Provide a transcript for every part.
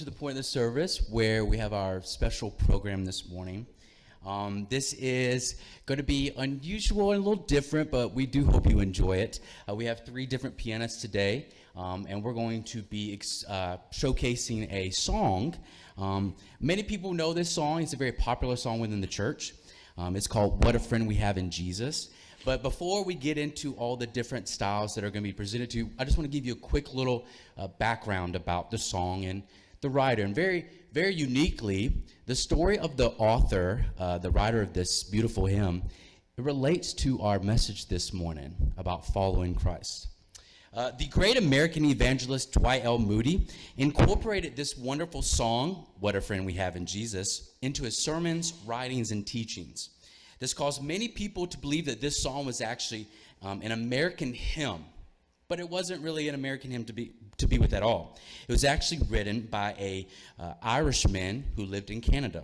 to the point of the service where we have our special program this morning. This is going to be unusual and a little different, but we do hope you enjoy it. We have 3 different pianists today, and we're going to be showcasing a song. Many people know this song. It's a very popular song within the church. It's called What a Friend We Have in Jesus. But before we get into all the different styles that are going to be presented to you, I just want to give you a quick little background about the song and the writer. And very, very uniquely, the story of the author, the writer of this beautiful hymn, it relates to our message this morning about following Christ. The great American evangelist Dwight L. Moody incorporated this wonderful song, What a Friend We Have in Jesus, into his sermons, writings, and teachings. This caused many people to believe that this song was actually an American hymn, but it wasn't really an American hymn to be with at all. It was actually written by a Irishman who lived in Canada.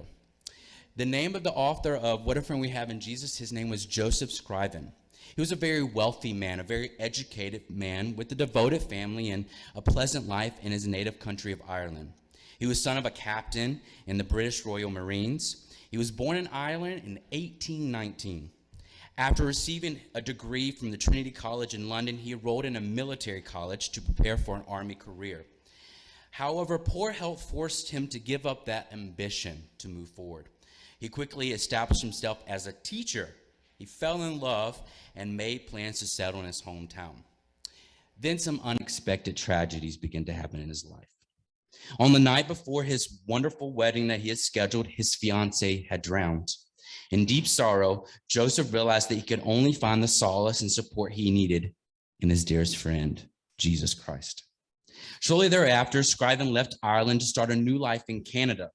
The name of the author of What a Friend We Have in Jesus, his name was Joseph Scriven. He was a very wealthy man, a very educated man with a devoted family and a pleasant life in his native country of Ireland. He was son of a captain in the British Royal Marines. He was born in Ireland in 1819. After receiving a degree from the Trinity College in London, he enrolled in a military college to prepare for an army career. However, poor health forced him to give up that ambition to move forward. He quickly established himself as a teacher. He fell in love and made plans to settle in his hometown. Then some unexpected tragedies began to happen in his life. On the night before his wonderful wedding that he had scheduled, his fiancée had drowned. In deep sorrow, Joseph realized that he could only find the solace and support he needed in his dearest friend, Jesus Christ. Shortly thereafter, Scriven left Ireland to start a new life in Canada.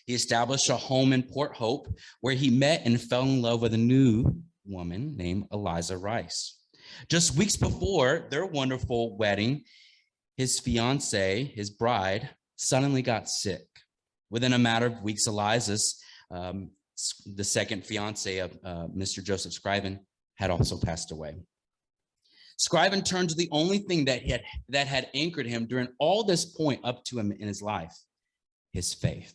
He established a home in Port Hope where he met and fell in love with a new woman named Eliza Rice. Just weeks before their wonderful wedding, his fiancée, his bride, suddenly got sick. Within a matter of weeks, Eliza's, the second fiance of Mr. Joseph Scriven, had also passed away. Scriven turned to the only thing that had anchored him during all this point up to him in his life, his faith.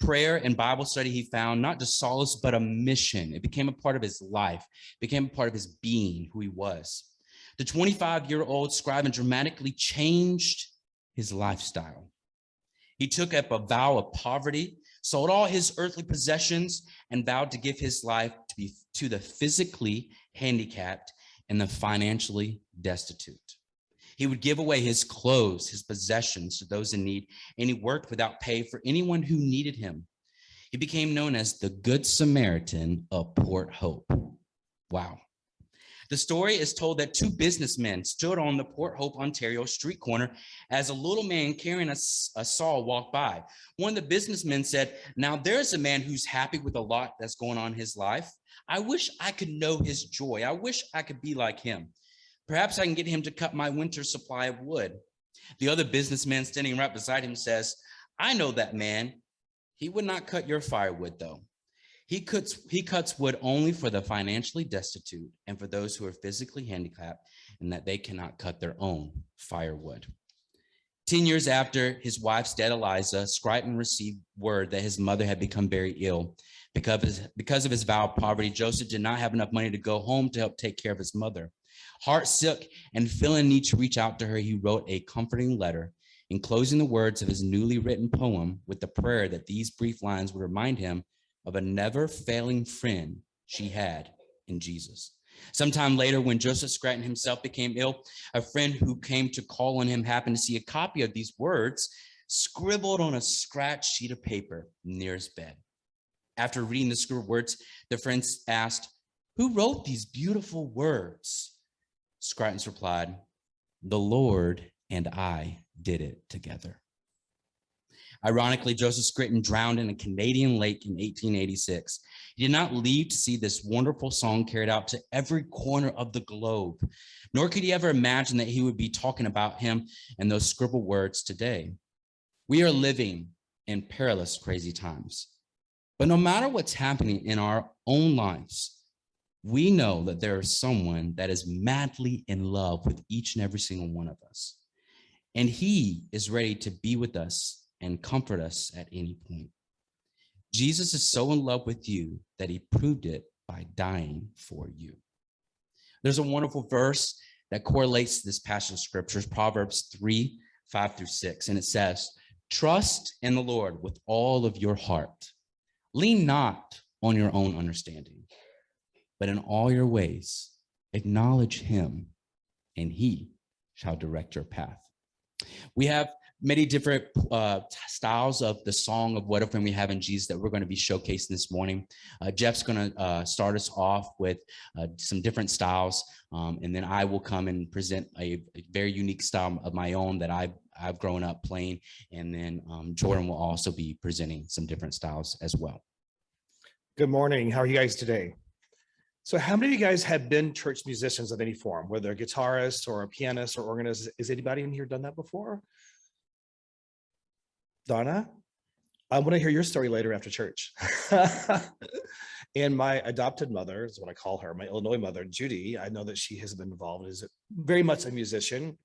Prayer and Bible study he found not just solace, but a mission. It became a part of his life, became a part of his being, who he was. The 25-year-old Scriven dramatically changed his lifestyle. He took up a vow of poverty, sold all his earthly possessions, and vowed to give his life to the physically handicapped and the financially destitute. He would give away his clothes, his possessions to those in need, and he worked without pay for anyone who needed him. He became known as the Good Samaritan of Port Hope. Wow. The story is told that 2 businessmen stood on the Port Hope, Ontario street corner as a little man carrying a saw walked by. One of the businessmen said, "Now there's a man who's happy with a lot that's going on in his life. I wish I could know his joy. I wish I could be like him. Perhaps I can get him to cut my winter supply of wood." The other businessman standing right beside him says, "I know that man. He would not cut your firewood, though. He cuts wood only for the financially destitute and for those who are physically handicapped and that they cannot cut their own firewood." 10 years after his wife's death, Eliza, Scriven received word that his mother had become very ill. Because of his vow of poverty, Joseph did not have enough money to go home to help take care of his mother. Heartsick and feeling need to reach out to her, he wrote a comforting letter, enclosing the words of his newly written poem with the prayer that these brief lines would remind him of a never-failing friend she had in Jesus. Sometime later, when Joseph Scriven himself became ill, a friend who came to call on him happened to see a copy of these words scribbled on a scratched sheet of paper near his bed. After reading the scribbled words, the friend asked, "Who wrote these beautiful words?" Scriven replied, "The Lord and I did it together." Ironically, Joseph Scriven drowned in a Canadian lake in 1886. He did not leave to see this wonderful song carried out to every corner of the globe, nor could he ever imagine that he would be talking about him and those scribbled words today. We are living in perilous, crazy times. But no matter what's happening in our own lives, we know that there is someone that is madly in love with each and every single one of us. And he is ready to be with us and comfort us at any point. Jesus is so in love with you that he proved it by dying for you. There's a wonderful verse that correlates to this passage of scriptures, Proverbs 3:5-6, and it says, "Trust in the Lord with all of your heart. Lean not on your own understanding, but in all your ways acknowledge him, and he shall direct your path." We have many different styles of the song of What a Friend We Have in Jesus that we're going to be showcasing this morning. Jeff's going to start us off with some different styles, and then I will come and present a very unique style of my own that I've grown up playing, and then Jordan will also be presenting some different styles as well. Good morning. How are you guys today? So how many of you guys have been church musicians of any form, whether a guitarist or a pianist or organist? Is anybody in here done that before? Donna? I want to hear your story later after church. And my adopted mother is what I call her, my Illinois mother, Judy. I know that she has been involved, is very much a musician.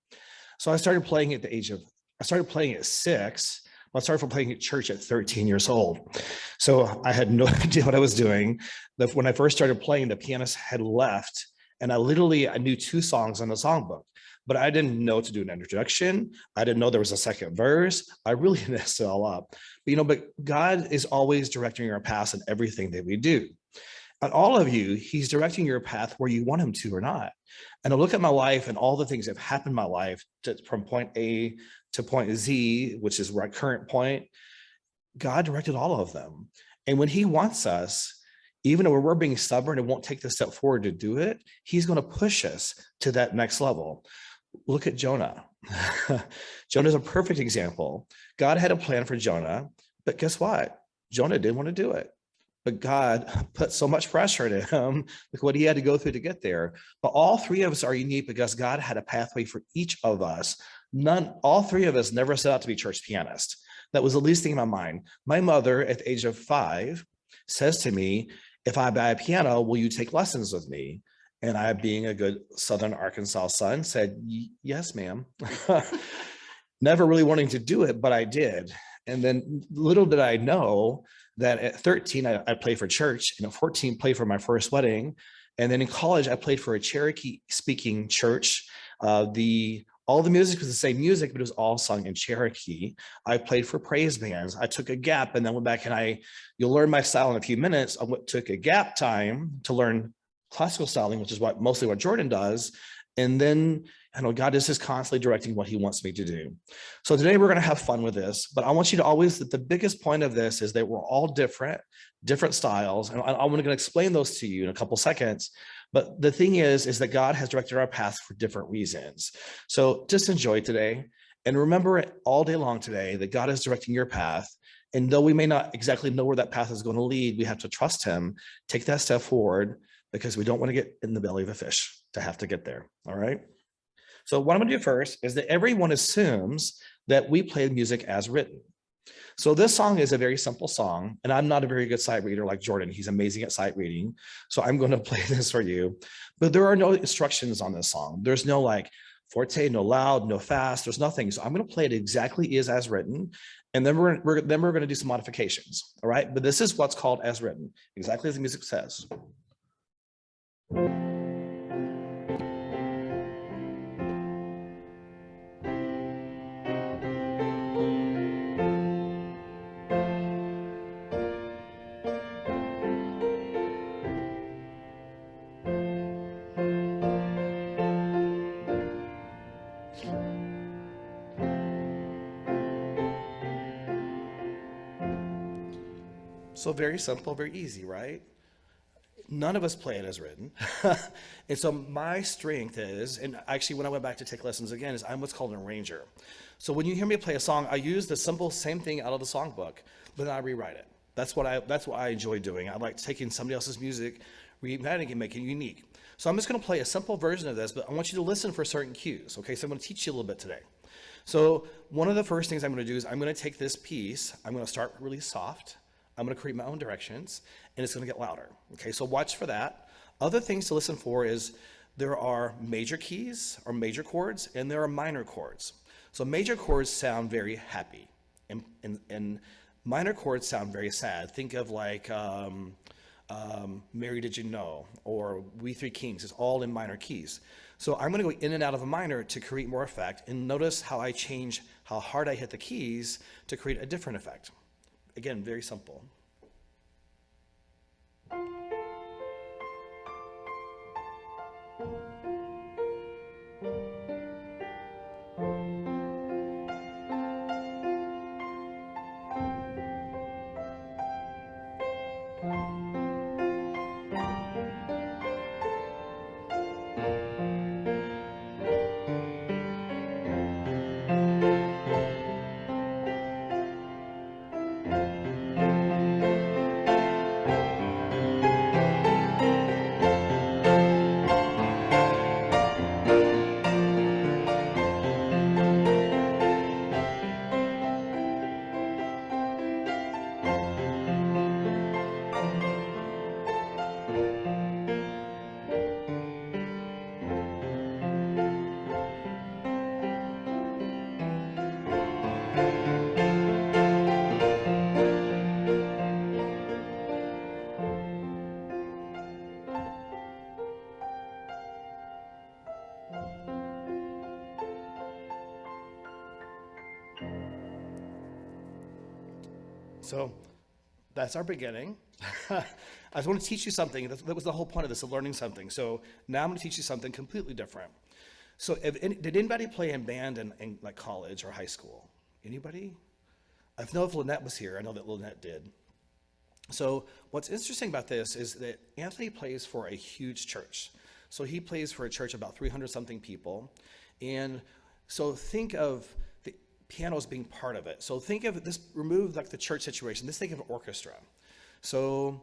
So I started playing at I started playing at 6. I started playing at church at 13 years old. So I had no idea what I was doing. When I first started playing, the pianist had left, and I knew 2 songs on the songbook, but I didn't know to do an introduction. I didn't know there was a second verse. I really messed it all up. But God is always directing our paths in everything that we do. And all of you, he's directing your path where you want him to or not. And I look at my life and all the things that have happened in my life from point A to point Z, which is my current point. God directed all of them. And when he wants us, even though we're being stubborn and won't take the step forward to do it, he's going to push us to that next level. Look at Jonah. Jonah's a perfect example. God had a plan for Jonah, but guess what? Jonah didn't want to do it. But God put so much pressure to him, like what he had to go through to get there. But all 3 of us are unique because God had a pathway for each of us. All 3 of us never set out to be church pianists. That was the least thing in my mind. My mother, at the age of 5, says to me, "If I buy a piano, will you take lessons with me?" And I, being a good Southern Arkansas son, said, "Yes, ma'am." Never really wanting to do it, but I did. And then little did I know that at 13, I played for church, and at 14, played for my first wedding. And then in college, I played for a Cherokee-speaking church. All the music was the same music, but it was all sung in Cherokee. I played for praise bands. I took a gap and then went back, and you'll learn my style in a few minutes. I took a gap time to learn classical styling, which is mostly what Jordan does. And then God is just constantly directing what he wants me to do. So today we're going to have fun with this, but I want you to always, that the biggest point of this is that we're all different styles. And I'm going to explain those to you in a couple seconds. But the thing is that God has directed our paths for different reasons. So just enjoy today. And remember it all day long today that God is directing your path. And though we may not exactly know where that path is going to lead, we have to trust him, take that step forward, because we don't want to get in the belly of a fish to have to get there. All right. So what I'm going to do first is that everyone assumes that we play music as written. So this song is a very simple song, and I'm not a very good sight reader like Jordan. He's amazing at sight reading. So I'm going to play this for you, but there are no instructions on this song. There's no like forte, no loud, no fast. There's nothing. So I'm going to play it exactly as written. And then we're going to do some modifications. All right. But this is what's called as written, exactly as the music says. So very simple, very easy, right? None of us play it as written. And so my strength is, and actually when I went back to take lessons again, is I'm what's called an arranger. So when you hear me play a song, I use the simple same thing out of the songbook, but then I rewrite it. That's what I enjoy doing. I like taking somebody else's music, rewriting it, making it unique. So I'm just going to play a simple version of this, but I want you to listen for certain cues. Okay, so I'm going to teach you a little bit today. So one of the first things I'm going to do is I'm going to take this piece, I'm going to start really soft. I'm going to create my own directions, and it's going to get louder. Okay, so watch for that. Other things to listen for is there are major keys or major chords, and there are minor chords. So major chords sound very happy, And minor chords sound very sad. Think of like Mary Did You Know, or We Three Kings. It's all in minor keys. So I'm going to go in and out of a minor to create more effect, and notice how I change how hard I hit the keys to create a different effect. Again, very simple. So that's our beginning. I just want to teach you something. That was the whole point of this, of learning something. So now I'm going to teach you something completely different. So did anybody play in band in like college or high school? Anybody? I know if Lynette was here, I know that Lynette did. So what's interesting about this is that Anthony plays for a huge church. So he plays for a church of about 300 something people. And so think of the pianos being part of it. So think of this, remove like the church situation. Let's think of an orchestra. So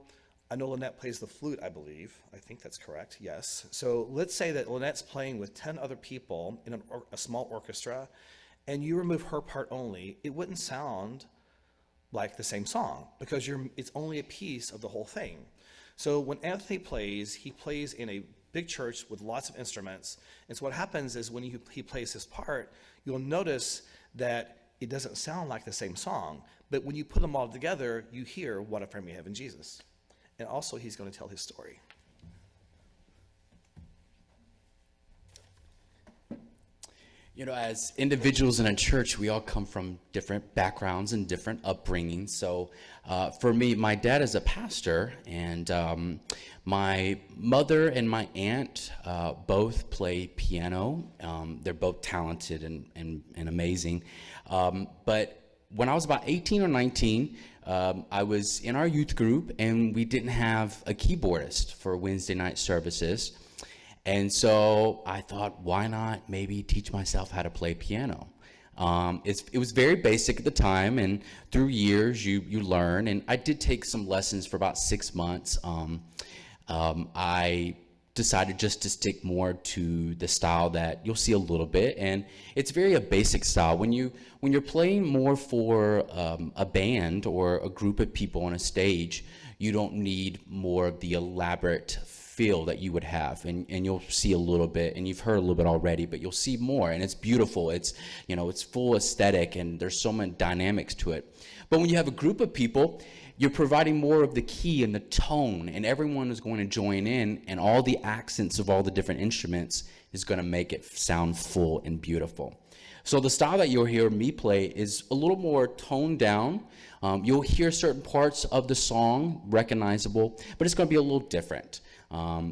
I know Lynette plays the flute, I believe. I think that's correct, yes. So let's say that Lynette's playing with 10 other people in a small orchestra, and you remove her part only. It wouldn't sound like the same song, because it's only a piece of the whole thing. So when Anthony plays, he plays in a big church with lots of instruments. And so what happens is when he plays his part, you'll notice that it doesn't sound like the same song. But when you put them all together, you hear What a Friend We Have in Jesus. And also, he's going to tell his story. You know, as individuals in a church, we all come from different backgrounds and different upbringings. So for me, my dad is a pastor, and my mother and my aunt both play piano. They're both talented and amazing. But when I was about 18 or 19, I was in our youth group, and we didn't have a keyboardist for Wednesday night services. And so I thought, why not maybe teach myself how to play piano? It was very basic at the time, and through years you learn. And I did take some lessons for about 6 months. I decided just to stick more to the style that you'll see a little bit, and it's very a basic style. When you're playing more for a band or a group of people on a stage, you don't need more of the elaborate feel that you would have, and you'll see a little bit, and you've heard a little bit already, but you'll see more, and it's beautiful. It's, you know, it's full aesthetic, and there's so many dynamics to it. But when you have a group of people, you're providing more of the key and the tone, and everyone is going to join in, and all the accents of all the different instruments is going to make it sound full and beautiful. So the style that you'll hear me play is a little more toned down. You'll hear certain parts of the song recognizable, but it's going to be a little different.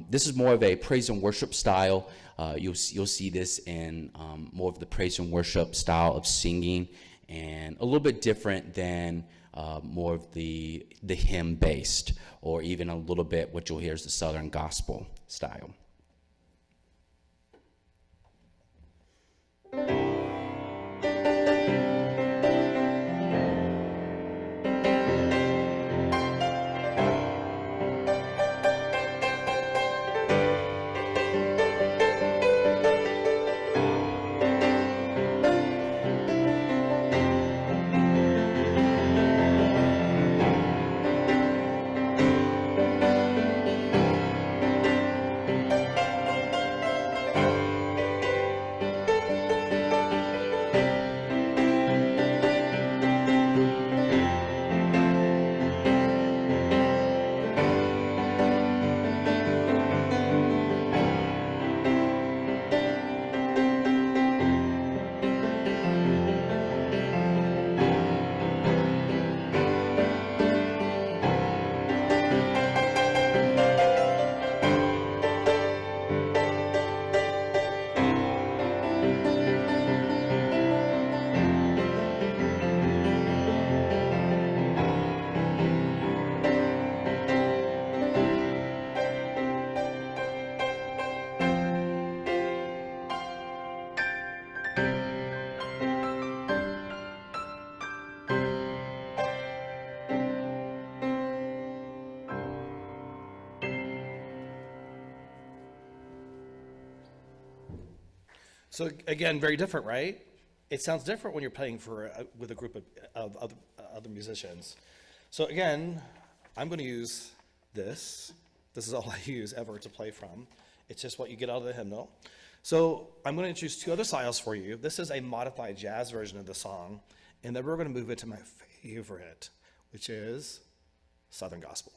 This is more of a praise and worship style. You'll see this in more of the praise and worship style of singing, and a little bit different than more of the hymn based, or even a little bit what you'll hear is the Southern gospel style. So again, very different, right? It sounds different when you're playing with a group of other musicians. So again, I'm going to use this. This is all I use ever to play from. It's just what you get out of the hymnal. So I'm going to introduce two other styles for you. This is a modified jazz version of the song, and then we're going to move into my favorite, which is Southern Gospel.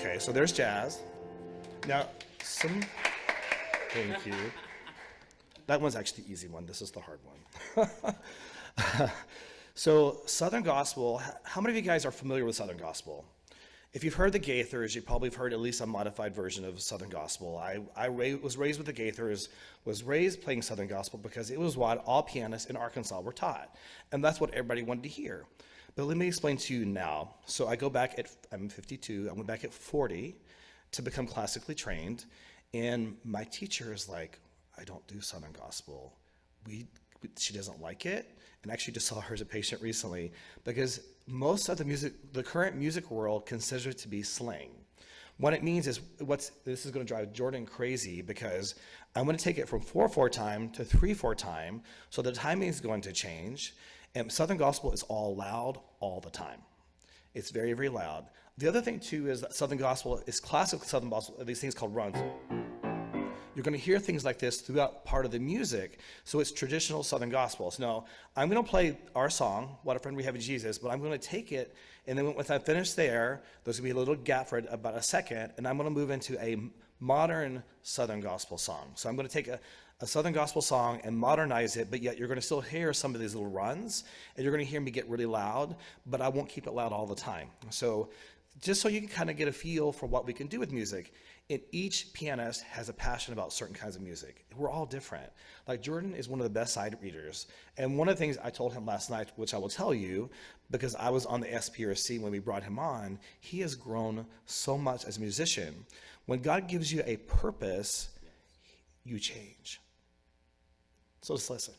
Okay, so there's jazz. Now, thank you. That one's actually the easy one. This is the hard one. So Southern Gospel, how many of you guys are familiar with Southern Gospel? If you've heard the Gaithers, you probably have heard at least a modified version of Southern Gospel. I was raised with the Gaithers, was raised playing Southern Gospel because it was what all pianists in Arkansas were taught. And that's what everybody wanted to hear. But let me explain to you now. So I'm 52, I went back at 40 to become classically trained. And my teacher is like, I don't do Southern Gospel. She doesn't like it. And actually just saw her as a patient recently because most of the current music world considers it to be slang. What it means is this is going to drive Jordan crazy because I'm going to take it from 4/4 time to 3/4 time. So the timing is going to change. And Southern Gospel is all loud all the time. It's very, very loud. The other thing too is that Southern Gospel is classical Southern Gospel, these things called runs. You're going to hear things like this throughout part of the music. So it's traditional Southern Gospel. So now I'm going to play our song, What a Friend We Have in Jesus, but I'm going to take it, and then once I finish there, there's going to be a little gap for about a second, and I'm going to move into a modern Southern Gospel song. So I'm going to take a Southern Gospel song and modernize it, but yet you're going to still hear some of these little runs, and you're going to hear me get really loud, but I won't keep it loud all the time. So just so you can kind of get a feel for what we can do with music. And each pianist has a passion about certain kinds of music. We're all different. Like Jordan is one of the best side readers. And one of the things I told him last night, which I will tell you, because I was on the SPRC when we brought him on, he has grown so much as a musician. When God gives you a purpose, you change. So just listen.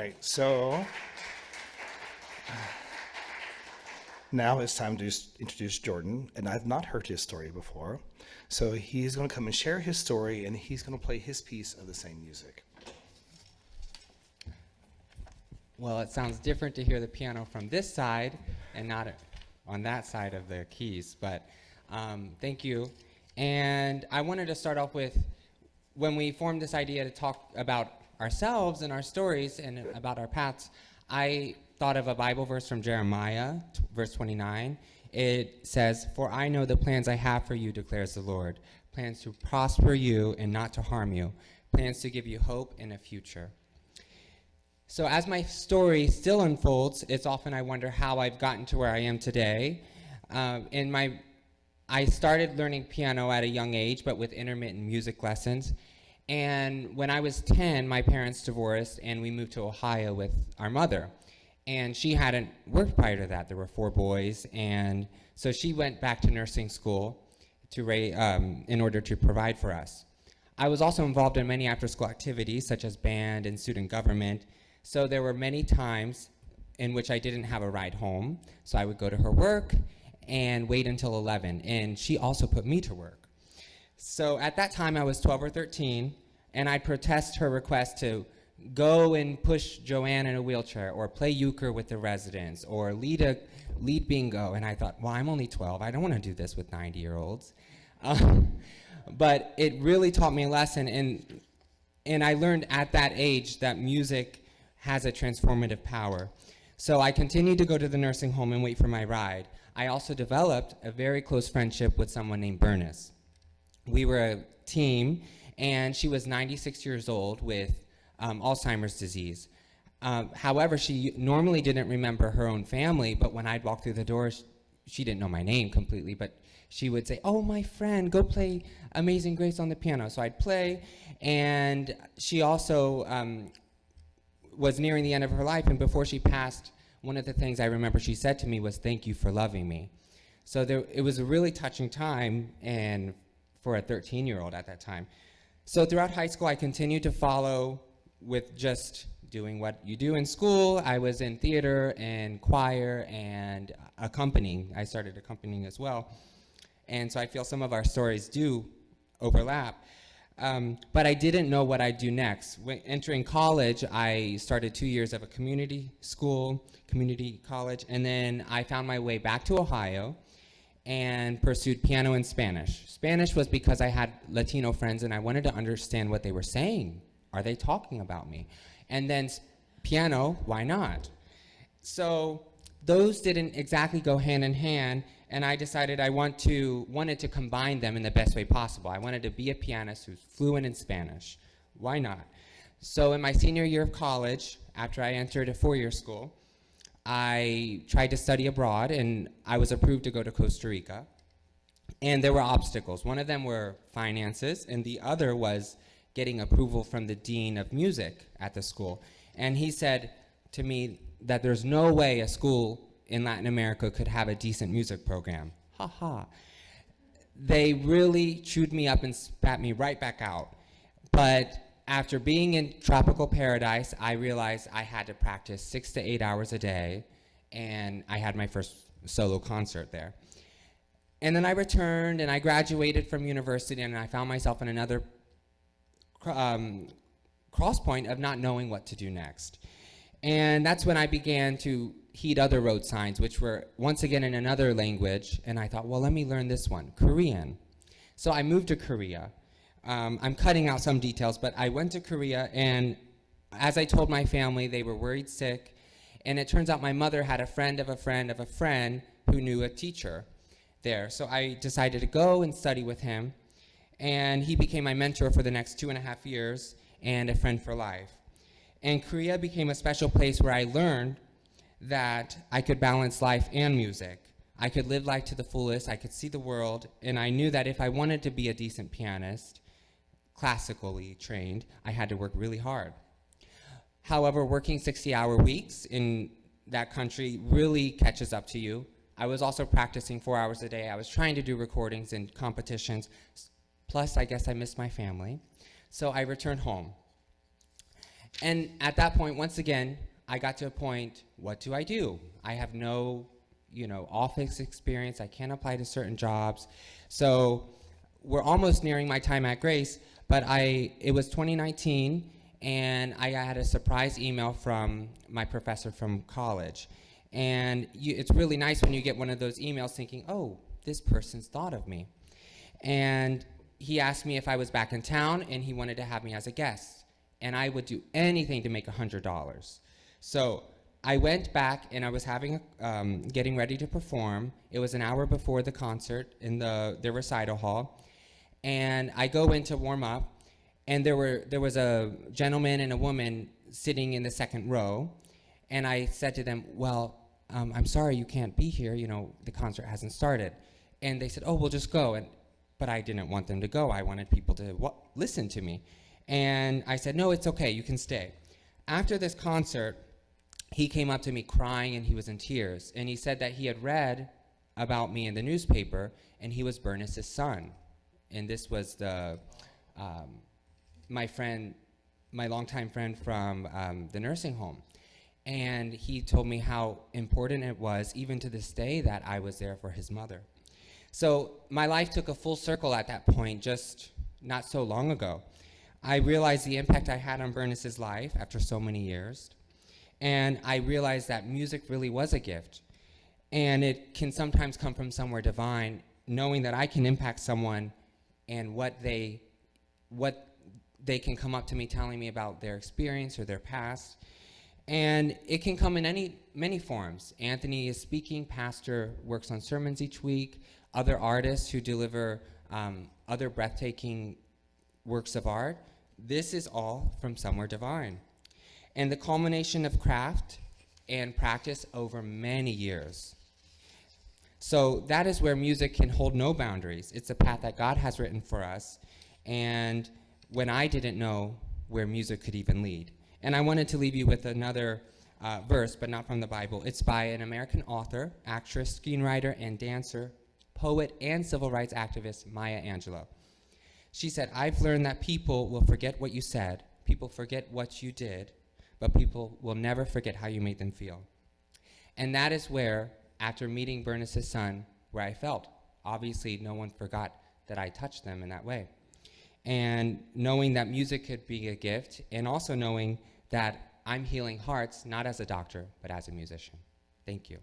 right, so now it's time to introduce Jordan, and I've not heard his story before. So he's going to come and share his story, and he's going to play his piece of the same music. Well, it sounds different to hear the piano from this side and not on that side of the keys, but thank you. And I wanted to start off with, when we formed this idea to talk about ourselves and our stories and about our paths, I thought of a Bible verse from Jeremiah, verse 29. It says, "For I know the plans I have for you, declares the Lord, plans to prosper you and not to harm you, plans to give you hope and a future." So as my story still unfolds, it's often I wonder how I've gotten to where I am today. I started learning piano at a young age, but with intermittent music lessons. And when I was 10, my parents divorced, and we moved to Ohio with our mother. And she hadn't worked prior to that. There were 4 boys, and so she went back to nursing school in order to provide for us. I was also involved in many after-school activities, such as band and student government. So there were many times in which I didn't have a ride home. So I would go to her work and wait until 11. And she also put me to work. So at that time, I was 12 or 13, and I'd protest her request to go and push Joanne in a wheelchair, or play euchre with the residents, or lead bingo. And I thought, well, I'm only 12. I don't want to do this with 90-year-olds. But it really taught me a lesson. And I learned at that age that music has a transformative power. So I continued to go to the nursing home and wait for my ride. I also developed a very close friendship with someone named Bernice. We were a team, and she was 96 years old with Alzheimer's disease. However, she normally didn't remember her own family, but when I'd walk through the doors, she didn't know my name completely, but she would say, "Oh, my friend, go play Amazing Grace on the piano." So I'd play, and she also was nearing the end of her life, and before she passed, one of the things I remember she said to me was, "Thank you for loving me." So it was a really touching time, and for a 13-year-old at that time. So throughout high school, I continued to follow with just doing what you do in school. I was in theater and choir and accompanying. I started accompanying as well. And so I feel some of our stories do overlap. But I didn't know what I'd do next. When entering college, I started 2 years of a community college, and then I found my way back to Ohio and pursued piano and Spanish. Spanish was because I had Latino friends, and I wanted to understand what they were saying. Are they talking about me? And then piano, why not? So those didn't exactly go hand in hand, and I decided I wanted to combine them in the best way possible. I wanted to be a pianist who's fluent in Spanish. Why not? So in my senior year of college, after I entered a 4-year school, I tried to study abroad, and I was approved to go to Costa Rica. And there were obstacles. One of them were finances, and the other was getting approval from the dean of music at the school. And he said to me that there's no way a school in Latin America could have a decent music program. Ha ha. They really chewed me up and spat me right back out. But after being in tropical paradise, I realized I had to practice 6 to 8 hours a day, and I had my first solo concert there. And then I returned, and I graduated from university, and I found myself in another cross point of not knowing what to do next. And that's when I began to heed other road signs, which were once again in another language, and I thought, well, let me learn this one, Korean. So I moved to Korea. I'm cutting out some details, but I went to Korea, and as I told my family, they were worried sick, and it turns out my mother had a friend of a friend of a friend who knew a teacher there. So I decided to go and study with him, and he became my mentor for the next 2.5 years and a friend for life. And Korea became a special place where I learned that I could balance life and music. I could live life to the fullest, I could see the world, and I knew that if I wanted to be a decent pianist, classically trained, I had to work really hard. However, working 60-hour weeks in that country really catches up to you. I was also practicing 4 hours a day. I was trying to do recordings and competitions. Plus, I guess I missed my family. So I returned home. And at that point, once again, I got to a point, what do? I have no, office experience. I can't apply to certain jobs. So we're almost nearing my time at Grace, but it was 2019, and I had a surprise email from my professor from college. And it's really nice when you get one of those emails thinking, oh, this person's thought of me. And he asked me if I was back in town, and he wanted to have me as a guest. And I would do anything to make $100. So I went back, and I was getting ready to perform. It was an hour before the concert in the recital hall. And I go in to warm up, and there was a gentleman and a woman sitting in the second row. And I said to them, well, I'm sorry you can't be here. The concert hasn't started. And they said, oh, we'll just go. But I didn't want them to go. I wanted people to listen to me. And I said, no, it's okay, you can stay. After this concert, he came up to me crying, and he was in tears. And he said that he had read about me in the newspaper, and he was Bernice's son. And this was my longtime friend from the nursing home. And he told me how important it was, even to this day, that I was there for his mother. So my life took a full circle at that point, just not so long ago. I realized the impact I had on Bernice's life after so many years. And I realized that music really was a gift. And it can sometimes come from somewhere divine, knowing that I can impact someone and what they can come up to me telling me about their experience or their past. And it can come in many forms. Anthony is speaking, pastor works on sermons each week, other artists who deliver other breathtaking works of art. This is all from somewhere divine. And the culmination of craft and practice over many years. So that is where music can hold no boundaries. It's a path that God has written for us. And when I didn't know where music could even lead. And I wanted to leave you with another verse, but not from the Bible. It's by an American author, actress, screenwriter, and dancer, poet, and civil rights activist, Maya Angelou. She said, I've learned that people will forget what you said, people forget what you did, but people will never forget how you made them feel. And that is where, after meeting Bernice's son, where I felt. Obviously, no one forgot that I touched them in that way. And knowing that music could be a gift, and also knowing that I'm healing hearts, not as a doctor, but as a musician. Thank you.